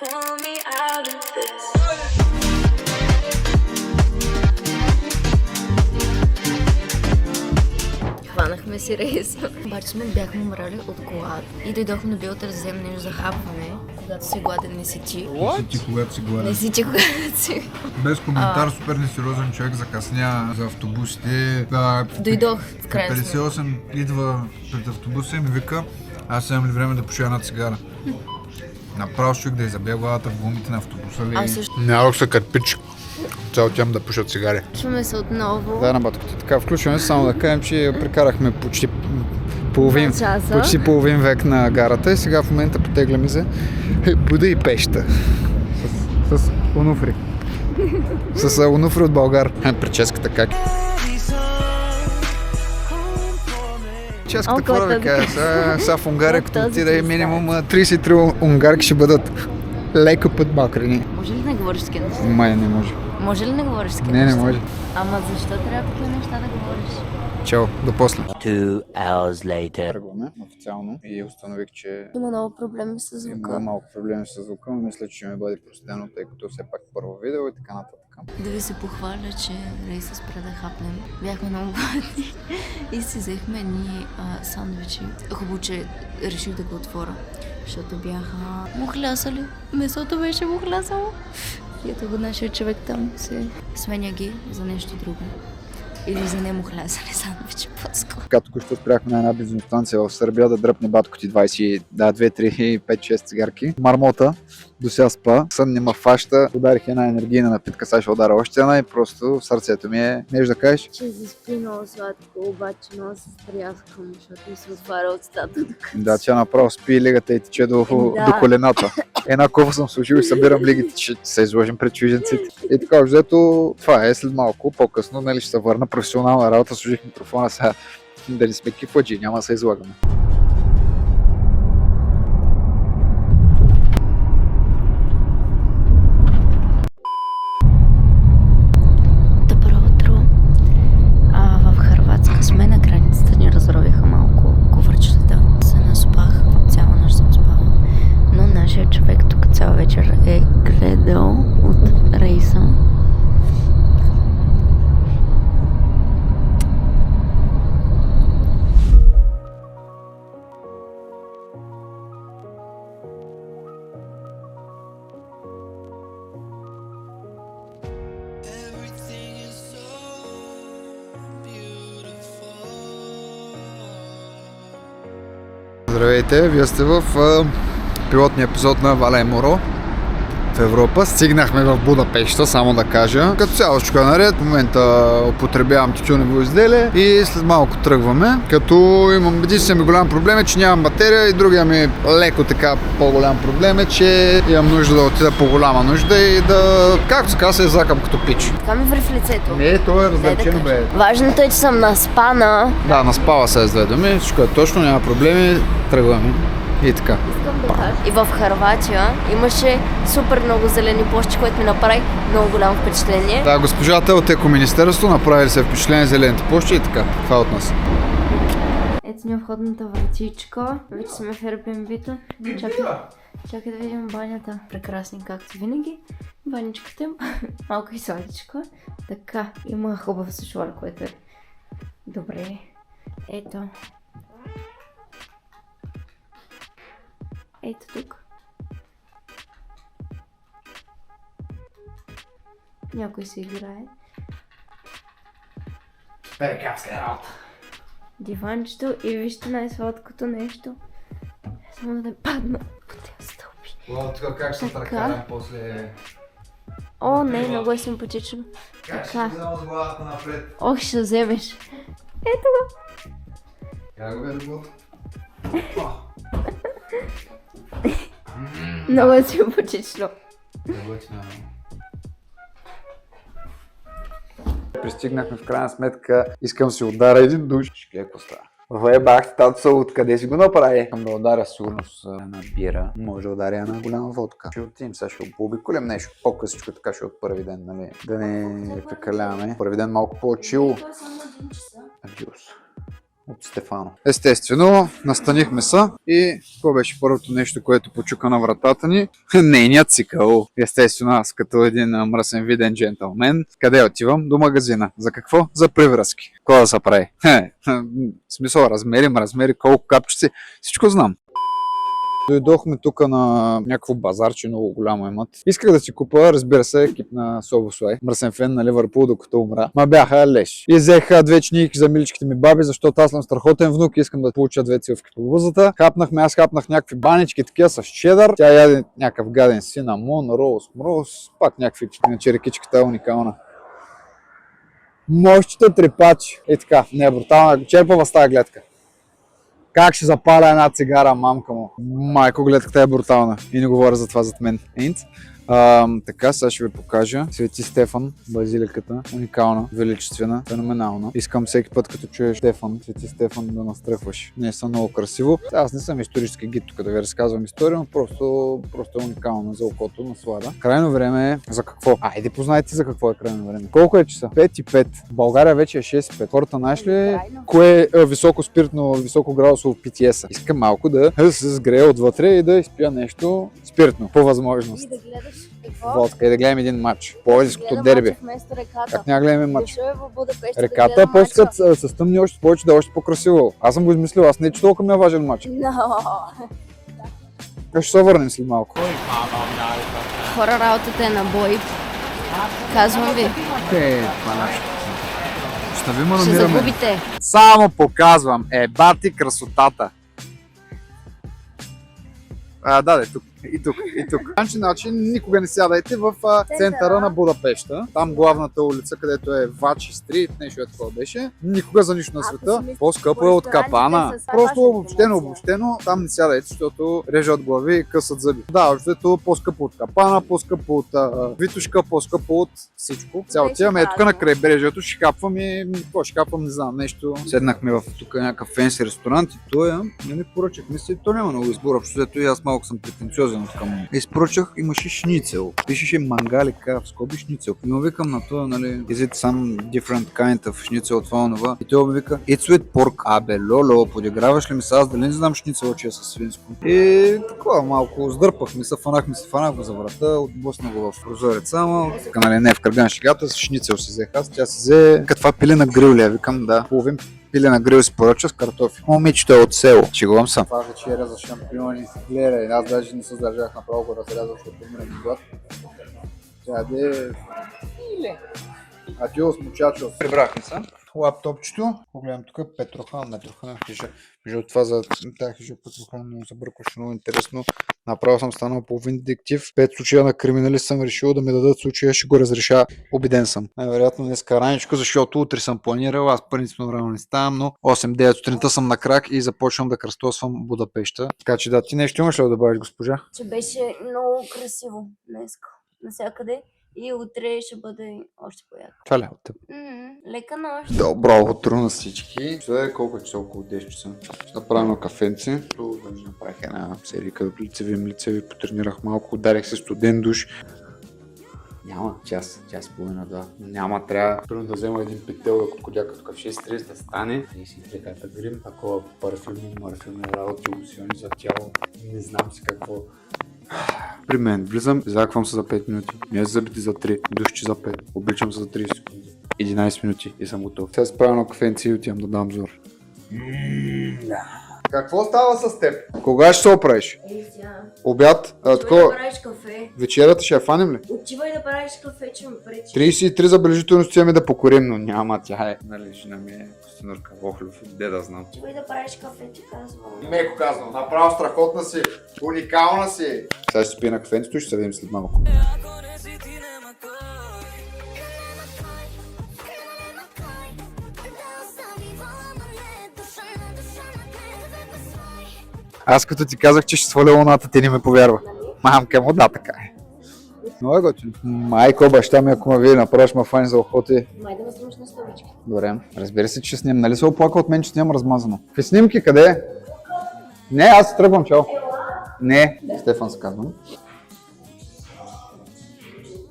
pull me out of this. Хванахме си рейс. Обаче сме бяхме умрали от глад. И дойдохме на Билтър да вземем нещо за хапване. Когато си гладен, не си ти. Не си ти, когато си гладен. Не си ти, когато си. Без коментар, супер несериозен човек закъсня за автобусите. Дойдох в крайна сметка. 58 идва пред автобуса и ми вика, аз имам ли време да пуша една цигара. Направо човек да изабия главата в гумите на автобуса ли. Аз също. Няма се кърпич. Цял тям да пушат цигари. Включваме се отново. Да, на батките. Така, включваме се, само да кажем, че прекарахме почти половин век на гарата и сега в момента потегляме за Буда и пеща. С онуфри. С онуфри от Българ. Прическата как? Прическата, какво да ви кажа? Сега в Унгария, като отида и минимум 33 унгарки ще бъдат леко подмокрени. Може ли да не говориш с кино? Май не може. Може ли не говориш с кино? Не може. Ама защо трябва такива неща да говориш? Чао, до после. 2 hours later. Тръгваме официално и установих, че Има много проблеми с има звука. малко проблеми с звука, но мисля, че ще ми бъде простено, тъй като все пак първо видео и така нататък. Да ви се похваля, че рейса спря да хапнем. Бяхме много гладни и си взехме едни сандвичи. Хубаво, че реших да го отворя, защото бяха мухлясали. Месото беше мухлясало. И ето го нашия човек там се сменя ги за нещо друго. Или за немухлясали сандвичи по-скоро. Така току-що спряхме на една бензиностанция в Сърбия да дръпне батко ти 2, 3, 5, 6 цигарки. Мармота до сега спа, сън не ма фаща. Ударих една енергийна напитка, сега ще удара още една и просто сърцето ми е, нещо да кажеш. Че заспи много сладко, обаче много се стряскам, защото ми се отваря от стата. Да, тя направо спи лигата и тече до колената. Една кофа съм служил и събирам лигите, че се изложим пред чужденците. И така, взето, това е след малко, по-късно, нали ще се върна професионална работа, служих микрофона сега да не сме кифаджи, няма да се излагаме. Добро утро. В Хърватска сме на границата, ни разровиха малко ковърчетата. Се наспах, цяла нощ съм спала. Но нашия човек тук цяла вечер е гледал от рейса. Здравейте, вие сте в пилотния епизод на Валя и Моро в Европа. Стигнахме в Будапеща, само да кажа. Като цяло всичко е наред. В момента употребявам тютюнево изделие и след малко тръгваме. Като имам единствен ми голям проблем е, че нямам батерия и другия ми леко така по-голям проблем е, че имам нужда да отида по-голяма нужда и да, както се казва, се закам като пич. Така ми ври в лицето. Не, то е раздалечено, бе. Важното е, че съм наспана. Да, наспава се с две думи, всичко е точно, няма проблеми, тръгваме. И така. Искам да кажа. И в Хърватия имаше супер много зелени площи, което ми направи много голямо впечатление. Да, госпожата от Екоминистерство направили се впечатление зелените площи и така. Това е от нас. Ето ни е входната вратичка. Вече сме в Airbnb-то. Чакай да видим банята. Прекрасни, както винаги. Баничката им малко и сладичка. Така, има хубав сушуар, което е добре. Ето. Ето тук. Някой се играе. Перекапска работа. Диванчето и вижте най-сладкото нещо. Само да не падна по тези стълби. О, тук как ще тръкарам после... О, не, много е симпатично. Как ще Така. взема с главата напред? Ох, ще вземеш. Ето го. Как го гледа главата? Много е симпатично. Пристигнахме в крайна сметка. Искам си ударя един душ. Какво става? Вебах, тато откъде си го направи? Искам да ударя сигурно с една бира. Може да ударя една голяма водка. Ще отидем сега, ще пообиколим нещо по-късичко, така ще от първи ден, нали? Да не прекаляваме. Първи ден малко по-чил. Това е само 1 часа. Адиос. от Стефано. Естествено, настанихме се и какво беше първото нещо, което почука на вратата ни? Нейният цикъл. Естествено, аз като един мръсен виден джентълмен. Къде отивам? До магазина. За какво? За привръзки. Какво да се прави? В смисъл, размери, колко капчици, всичко знам. Дойдохме тук на някакво базарче, много голямо имат. Исках да си купа, разбира се, екип на Собослай. Мръсен фен на Ливърпул, докато умра. Ма бяха леш. И взеха две чинийки за миличките ми баби, защото аз съм страхотен внук и искам да получа две цилвки по бузата. Аз хапнах някакви банички, такива с чедър. Тя яде някакъв гаден синамон, роуз, пак някакви черекичката уникална. Мощите трепачи. И така, не е брутална. Черпава с тази гледка. Как ще запаля една цигара, мамка му? Майко, гледката е брутална. И не говоря за това зад мен. Така, сега ще ви покажа. Свети Стефан, базиликата. Уникална, величествена, феноменална. Искам всеки път, като чуеш Стефан, Свети Стефан, да настръхваш. Не са много красиво. Аз не съм исторически гид тук да ви разказвам история, но просто е уникално за окото, наслада. Крайно време е за какво? Айде познайте за какво е крайно време. Колко е часа? 5:05. В България вече е 6:05. Хората знаеш ли кое е високо спиртно, високо градусово питие са? Искам малко да се сгрея отвътре и да изпия нещо спиртно, по възможност. И да гледаш Водка и да гледаме един матч. По-близкото дерби. Как няма гледаме матч? Реката по-скът с тъмни още повече да е още по-красиво. Аз съм го измислил, аз не че толкова ми е важен матч. Как ще се върнем след малко? Хора, работата е на бой. Казвам ви. Това нещо. Ще ви ме Ще намираме. загубите. Само показвам. Бати красотата. Да, тук. И тук. Значи никога не сядайте в центъра на Будапеща. Там главната улица, където е Вачи Стрит, нещо е такова беше. Никога за нищо на света. По-скъпо е от Капана. Просто обобщено, там не сядайте, защото режат глави и късат зъби. Да, защото по-скъпо от Капана, по-скъпо от Витушка, по-скъпо от всичко. Цяло отиваме тук на крайбрежието, ще капвам и какво ще капвам, не знам, нещо. Седнахме в тук някакъв фенси ресторант и той не ми поръчах. Мисля, то няма много избор, защото и аз малко съм претенциозен от към. Изпоръчах, имаше шницел. Пишеше мангалика, в скоби шницел. И му викам на това, нали, is it some different kind of шницел, това онова. И той ми вика, it's with pork. Абе, лоло, подиграваш ли ми са, аз дали не знам шницел, че е със свинско. И такова, малко сдърпахме се, фанах го за врата, отблъсна го в прозорец само. Така, нали, не в кръган шегата, с шницел си взех аз, тя си взе каква пиле на грил, викам, да, половин пиле на грил си поръча с картофи. Момичето е от село. Шегувам се. Това вечеря за шампиони. Гледай, аз даже не се държах направо го разрязах, защото умирам от глад. Тяде... Адиос, мучачос. Прибрахме се. Лаптопчето. Погледам тук Петрохан, Метрохан, хижа. Между това за тази хижа Петрохан много забъркваше, много интересно. Направо съм станал половин детектив. 5 случая на криминалист съм решил да ми дадат случая, ще го разреша. Убеден съм. Най-вероятно днеска раничко, защото утре съм планирал. Аз принципно рано не ставам, но 8-9 сутринта съм на крак и започвам да кръстосвам Будапеща. Така че да, ти нещо имаш ли да добавиш, госпожа? Че беше много красиво днеска. Навсякъде. И утре ще бъде още по-яко. Това ли е от теб? Лека нощ. Добро утро на всички. Сега е колко часа? Около 10 часа. Ще направим кафенце. Тук да направих една серийка лицеви, потренирах малко, ударих се студен душ. Няма час и половина-два. Няма, трябва да взема един петел да кокодя като в 6:30 да стане. 33 карта грим, такова парфюмни работи, лосиони за тяло. Не знам си какво. При мен влизам, заквам се за 5 минути, мия зъбите за 3, душче за 5, обличам се за 30 секунди, 11 минути и съм готов. Сега се правя на кафенци и отивам да дам зор. Какво става с теб? Кога ще се оправиш? Обяд? Отивай да правиш кафе. Вечерята ще я фанем ли? Отивай да правиш кафе, че ме пречи. 33 забележителности имаме да покорим, но няма, тя е. Нали, жена ми е Костинурка Вохлюв, де да знам. Отивай да правиш кафе, ти казвам. Меко казвам, направо страхотна си, уникална си. Сега ще спи на кафенцето и ще се видим след малко. Аз като ти казах, че ще сваля луната, ти не ме повярва. Мамка му, да, така е. Много е готино. Майко, баща ми, ако ме види, направиш ма фани за охоти. Май да ме снимаш на столички. Добре, разбира се, че снимам. Нали се оплака от мен, че снимам размазано? Какви снимки, къде е? Не, аз тръгвам, чао. Не, Стефан се казвам.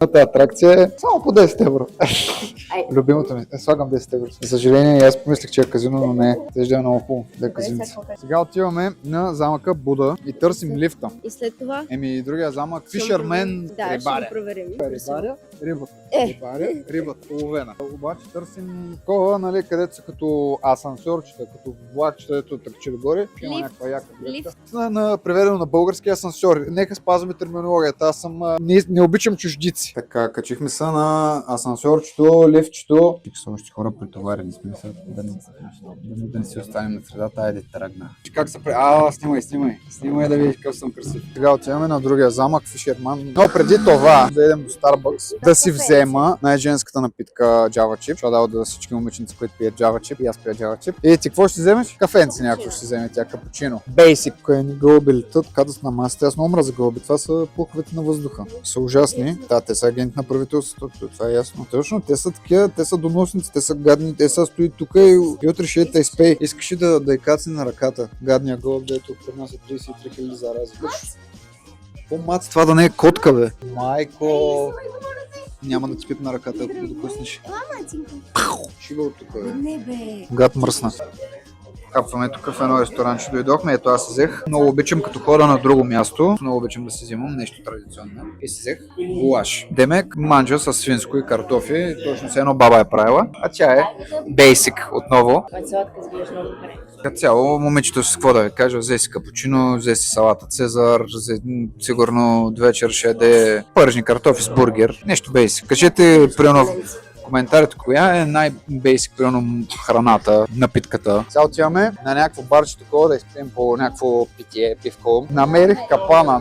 Единствената атракция е само по 10 евро. Любимото ми. Слагам 10 евро. За съжаление, аз помислих, че е казино, но не. Тежда е много хубаво да е казинце. Сега отиваме на замъка Буда и търсим лифта. И след това? Другия замък Fisherman Да, ще Рибаря. го проверим. Рибаря, рибата. Рибаря, рибата, уловена. Обаче търсим такова, нали, където са като асансьорчета, като влакчета, ето тъпче догоре. Има някаква яка гледка. Преведено на български асансьор. Нека спазваме терминологията. Аз съм не обичам чуждици. Така, качихме се на асансьорчето, лифчето. Тук са още хора претоварени, смисъл да не си останем на средата, айде тръгна. Как се снимай да видиш какъв съм красив. Сега отиваме на другия замък, Фишерман. Но преди това да идем до Starbucks, да си взема най-женската напитка Java Chip. Ще дава да всички момиченци, които пият Java Chip и аз пия Java Chip. И ти какво ще вземеш? Кафенци някакво ще вземе тя, капучино. Basic, кое ни гълбелите, така да са на масата. Аз много мразя гълби. Това са пуховете на въздуха. Са ужасни. Да, те са агенти на правителството. Това е ясно. Точно, те са такива, те са доносници, те са гадни, те са стои тук и утре ще те изпей. Искаш ли да й кацне на ръката? Гадния гълб, дето принася 33 000 зарази. По-мат, това да не е котка, бе. Майко! Няма да ти пипна ръката, ако го допуснеш. Шига от тук, бе. Не, бе. Гад мръсна. Капваме тук в едно ресторанче дойдохме, ето аз си взех. Много обичам като хода на друго място. Много обичам да си взимам нещо традиционно. И си взех гулаш. Демек, манджа с свинско и картофи. Точно се едно баба е правила. А тя е basic отново. Като цяло, момичето с какво да ви кажа, взе си капучино, взе си салата Цезар, сигурно вечер ще яде пържни картофи с бургер. Нещо basic. Кажете, примерно, коментарите, коя е най-бейсик, примерно, храната, напитката. Сега отиваме на някакво барче такова да изпием по някакво питие, пивко. Намерих капана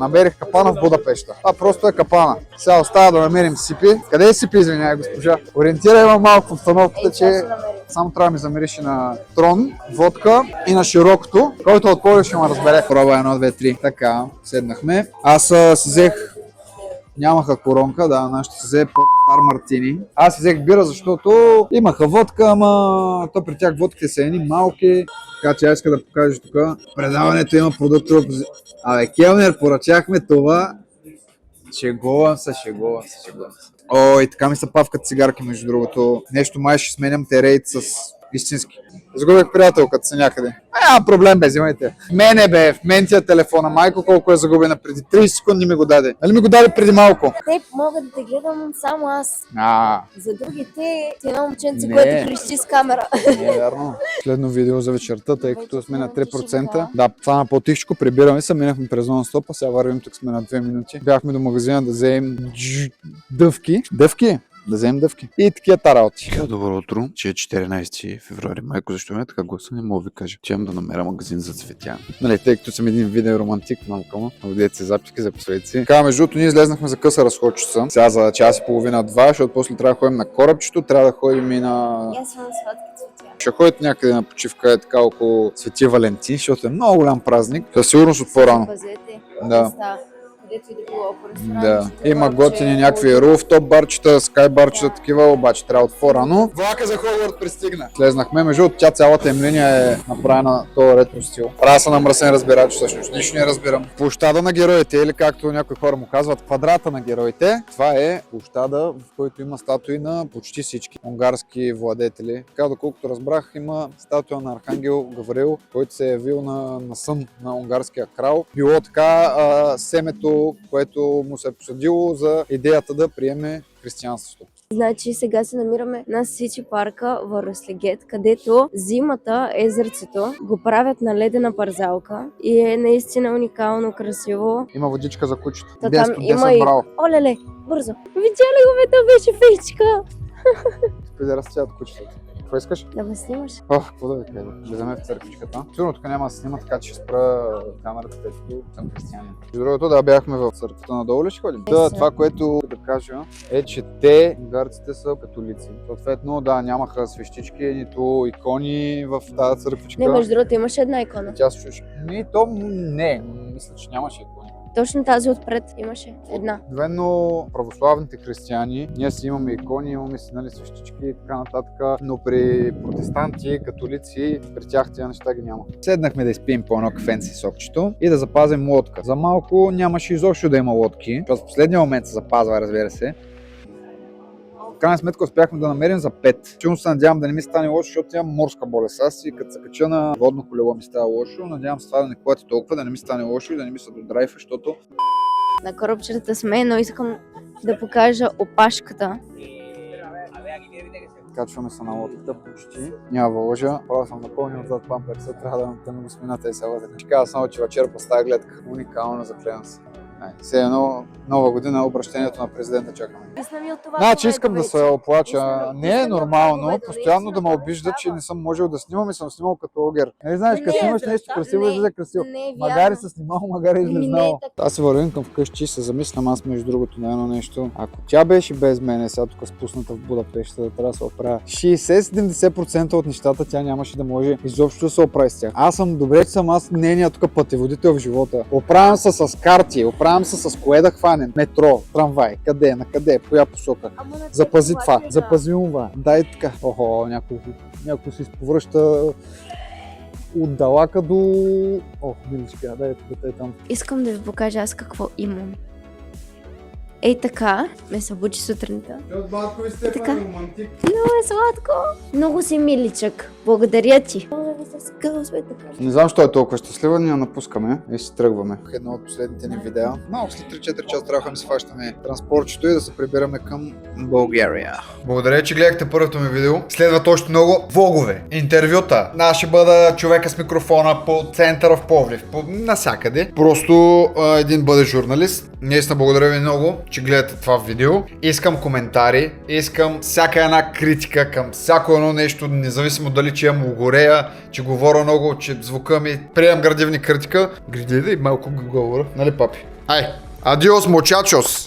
в Будапеща. Това просто е капана. Сега остава да намерим Сипи. Къде е Сипи, извиняй, госпожа? Ориентирай ме малко в обстановката, че само трябва да ми замириш на трон, водка и на широкото, който отпори ще ме разбере. Проба 1, 2, 3. Така, седнахме. Аз си взех нямаха коронка, да, нашите си взе Стар Мартини. Аз си взех бира, защото имаха водка, ама то при тях водките са едни малки. Така че аз иска да покажа тук. Предаването има продуктова позиция. Абе, келнер, поръчахме това. Шегувам се. О, и така ми се павкат цигарки, между другото. Нещо май ще сменям терейт с истински. Загубих приятелката си някъде. Няма проблем, бе, взимайте. Мене, бе, в мен ти е телефона. Майко колко е загубена преди 30 секунди ми го даде. Нали ми го даде преди малко? Те могат да те гледам само аз. За другите ти едно момченце, което крещи с камера. Не е вярно. Следно видео за вечерта, тъй като сме на 3%. Да, това на по-тихичко, прибираме се, минахме през нон-стоп, сега вървим, тук сме на 2 минути. Бяхме до магазина да вземем дъвки. Да вземем дъвки. И такива тараоти. Добро утро, че е 14 февруари. Майко, защо ме така гласа? Не мога ви кажа. Чем да намеря магазин за цветя. Нали, тъй като съм един видео романтик, малко му. Видете си записки, записвайте си. Така, между другото, ние излезнахме за къса разходчица. Сега за час и половина-два, защото после трябва да ходим на корабчето, трябва да ходим и на... Аз съм сладки цветя. Ще ходите някъде на почивка, е така около Свети Валентин, защото е много голям празник. Със сигурност от по-рано. Да. Да. Има готини някакви руфтоп барчета, скай барчета, такива, обаче трябва от по-рано. Влака за Хогвартс пристигна. Слезнахме, между тя цялата им линия е направена този ретро стил. Трябва да се намръсен разбирач, всъщност нищо не разбирам. Площада на героите, или както някои хора му казват, квадрата на героите, това е площада, в който има статуи на почти всички унгарски владетели. Така, доколкото разбрах, има статуя на Архангел Гавриил, който се е явил на сън на унгарския крал. Било така семето, което му се е посадило за идеята да приеме християнството. Значи сега се намираме на Сичи парка в Рослегет, където зимата езерцето го правят на ледена парзалка и е наистина уникално красиво. Има водичка за кучета. Там има и... Олеле, бързо! Видя ли го, бе, то беше фейчка! Спи да разцвят кучетата. Какво искаш? Да ме снимаш. Какво да ви кажа? Влизаме в църквичката. Сигурно тук няма да се снима, така че ще спра камерата, тъй като съм християнин. И другото, да, бяхме в църквата надолу ли ще ходим? Да, това, което да кажа е, че те, унгарците, са католици. Съответно, да, нямаха свещички, нито икони в тази църквичка. Не, между другото, имаше една икона. Тя се чуеше. Не, мисля, че нямаше икони. Точно тази отпред имаше една. Обикновено православните християни, ние си имаме икони, имаме си, нали, свещички и така нататък, но при протестанти, католици, при тях тези неща ги няма. Седнахме да изпием по едно кафенце сокчето и да запазим лодка. За малко нямаше изобщо да има лодки, защото в последния момент се запазва, разбира се. В крайна сметка успяхме да намерим за 5. Чудно се надявам да не ми стане лошо, защото имам морска болест. Аз и като се кача на водно колело ми става лошо. Надявам се това да не клати толкова, да не ми стане лошо и да не ми се додрайфа, защото На коробчетата сме, но искам да покажа опашката. качваме се на лодката почти. Няма да лъжа. Правя съм напълнил отзад памперса, трябва да ми го смината и селата. Ще кажа само, че вечер по тази гледка. Уникално, заклевам се. Все едно, нова година, обращението на президента чакаме. Значи искам да се оплача. Не е нормално постоянно да ме обижда, че не съм можел да снимам и съм снимал като огер. Не знаеш, като снимаш нещо красиво, излезе красиво. Магари се снимал, магари излезнал. Аз се вървим към вкъщи и се замислям аз между другото на едно нещо. Ако тя беше без мене, сега тук спусната в Будапеща, да трябва да се оправя. 60-70% от нещата тя нямаше да може изобщо да се оправи с тях. Аз съм добре, че съм аз нейният тук пътеводител в живота. Оправям се с карти, оправям се с кое да хванем. Метро, трамвай, къде, на къде, в коя посока. Запази това, запази това. Дай така. Охо, някой се изповръща от далака до... Ох, биличка, дай тук, там. Искам да ви покажа аз какво имам. Ей така, ме събуди сутринта. Батко, сте романтик. Много е сладко. Много си миличък. Благодаря ти. Не знам, що е толкова щастлива, ние я напускаме и си тръгваме. Едно от последните ни видеа. Малко след 3-4 часа трябва да си фащаме транспортчето и да се прибираме към България. Благодаря, че гледахте първото ми видео. Следват още много влогове, интервюта. Аз ще бъда човека с микрофона по центъра в Пловдив, насякъде. Просто един бъде журналист. Наистина благодаря ви много, че гледате това видео. Искам коментари, искам всяка една критика към всяко едно нещо, независимо дали че имам огорея, че говоря много, че звука ми. Приемам градивни критика. Гради и малко го говоря, нали папи? Ай, адиос, мучачос!